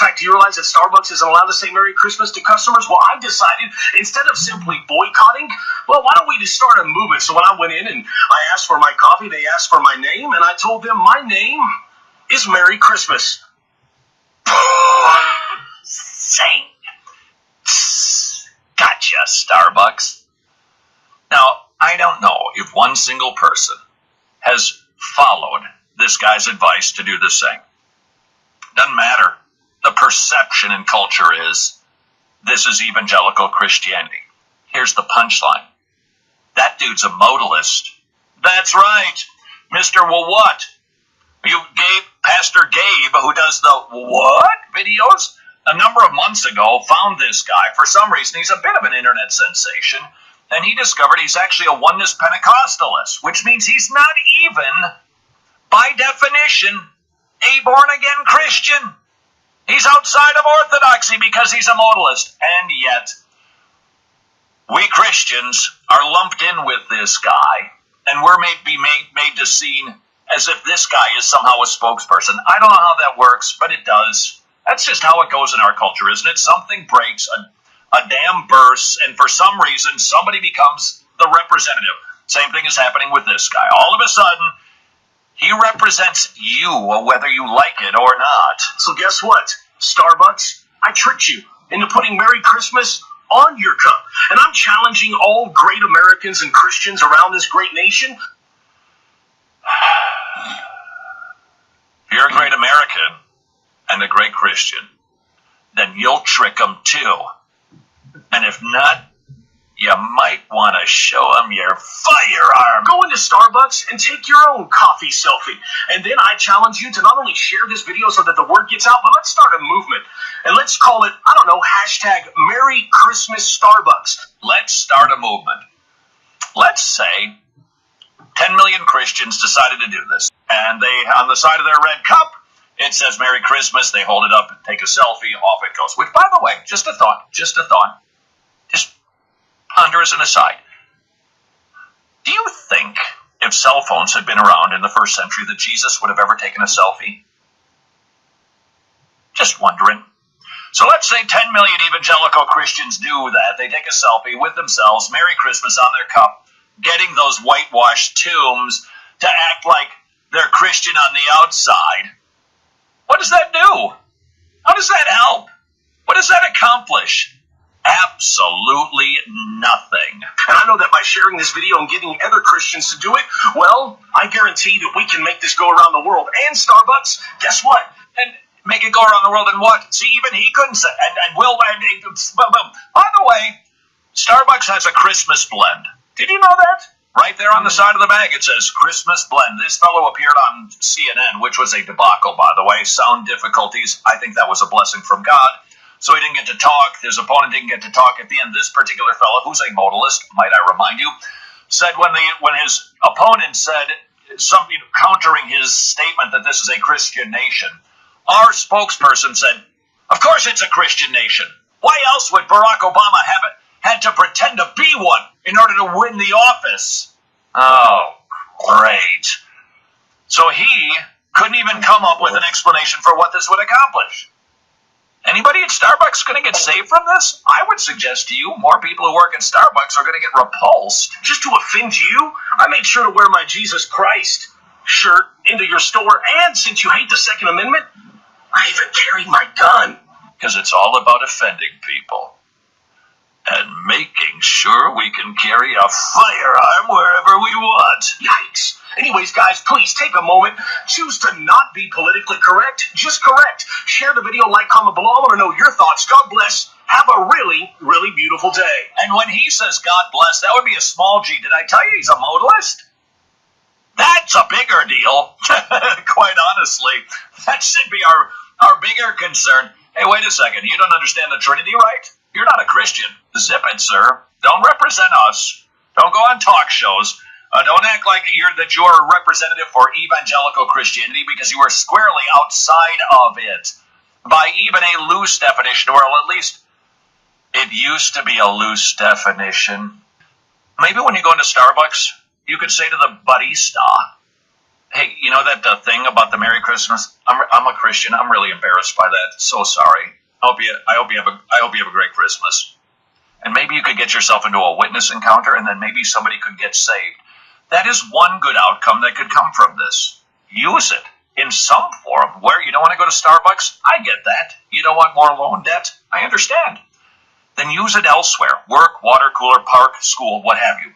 fact, do you realize that Starbucks isn't allowed to say Merry Christmas to customers? Well, I decided, instead of simply boycotting, well, why don't we just start a movement? So when I went in and I asked for my coffee, they asked for my name, and I told them my name is Merry Christmas. Sing. Gotcha, Starbucks. Now, I don't know if one single person has followed this guy's advice to do the same. Doesn't matter. The perception in culture is this is evangelical Christianity. Here's the punchline. That dude's a modalist. That's right. Mr. Well, what? Pastor Gabe, who does the what videos, a number of months ago found this guy. For some reason, he's a bit of an internet sensation. And he discovered he's actually a oneness Pentecostalist, which means he's not even, by definition, a born-again Christian. He's outside of orthodoxy because he's a modalist. And yet, we Christians are lumped in with this guy, and we're made to seem as if this guy is somehow a spokesperson. I don't know how that works, but it does. That's just how it goes in our culture, isn't it? Something breaks, a dam bursts, and for some reason, somebody becomes the representative. Same thing is happening with this guy. All of a sudden, he represents you, whether you like it or not. So guess what, Starbucks? I tricked you into putting Merry Christmas on your cup. And I'm challenging all great Americans and Christians around this great nation. If you're a great American and a great Christian, then you'll trick them too. And if not, you might want to show them your firearm. Go into Starbucks and take your own coffee selfie. And then I challenge you to not only share this video so that the word gets out, but let's start a movement. And let's call it, I don't know, hashtag Merry Christmas Starbucks. Let's start a movement. Let's say 10 million Christians decided to do this. And they, on the side of their red cup, it says Merry Christmas. They hold it up, take a selfie, off it goes. Which, by the way, just a thought. Just ponder as an aside. Do you think if cell phones had been around in the first century that Jesus would have ever taken a selfie? Just wondering. So let's say 10 million evangelical Christians do that. They take a selfie with themselves, Merry Christmas on their cup, getting those whitewashed tombs to act like they're Christian on the outside. What does that do? How does that help? What does that accomplish? Absolutely nothing. And I know that by sharing this video and getting other Christians to do it, well, I guarantee that we can make this go around the world. And Starbucks, guess what? And make it go around the world and what? See, even he couldn't say. By the way, Starbucks has a Christmas blend. Did you know that? Right there on the side of the bag, it says Christmas blend. This fellow appeared on CNN, which was a debacle, by the way. Sound difficulties. I think that was a blessing from God. So he didn't get to talk. His opponent didn't get to talk at the end. This particular fellow, who's a modalist, might I remind you, said when his opponent said something countering his statement that this is a Christian nation, our spokesperson said, of course it's a Christian nation. Why else would Barack Obama had to pretend to be one in order to win the office? Oh, great. So he couldn't even come up with an explanation for what this would accomplish. Anybody at Starbucks going to get saved from this? I would suggest to you more people who work at Starbucks are going to get repulsed. Just to offend you, I made sure to wear my Jesus Christ shirt into your store, and since you hate the Second Amendment, I even carried my gun. Because it's all about offending people. And making sure we can carry a firearm wherever we want. Yikes. Anyways, guys, please take a moment. Choose to not be politically correct. Just correct. Share the video, like, comment below. I want to know your thoughts. God bless. Have a really, really beautiful day. And when he says God bless, that would be a small G. Did I tell you he's a modalist? That's a bigger deal. Quite honestly. That should be our bigger concern. Hey, wait a second. You don't understand the Trinity, right? You're not a Christian. Zip it, sir. Don't represent us. Don't go on talk shows. Don't act like you're a representative for evangelical Christianity, because you are squarely outside of it by even a loose definition, or at least it used to be a loose definition. Maybe when you go into Starbucks, you could say to the barista, Hey, you know that thing about the Merry Christmas? I'm a Christian. I'm really embarrassed by that. So sorry. I hope you have a great Christmas. And maybe you could get yourself into a witness encounter, and then maybe somebody could get saved. That is one good outcome that could come from this. Use it in some form. Where you don't want to go to Starbucks, I get that. You don't want more loan debt, I understand. Then use it elsewhere. Work, water cooler, park, school, what have you.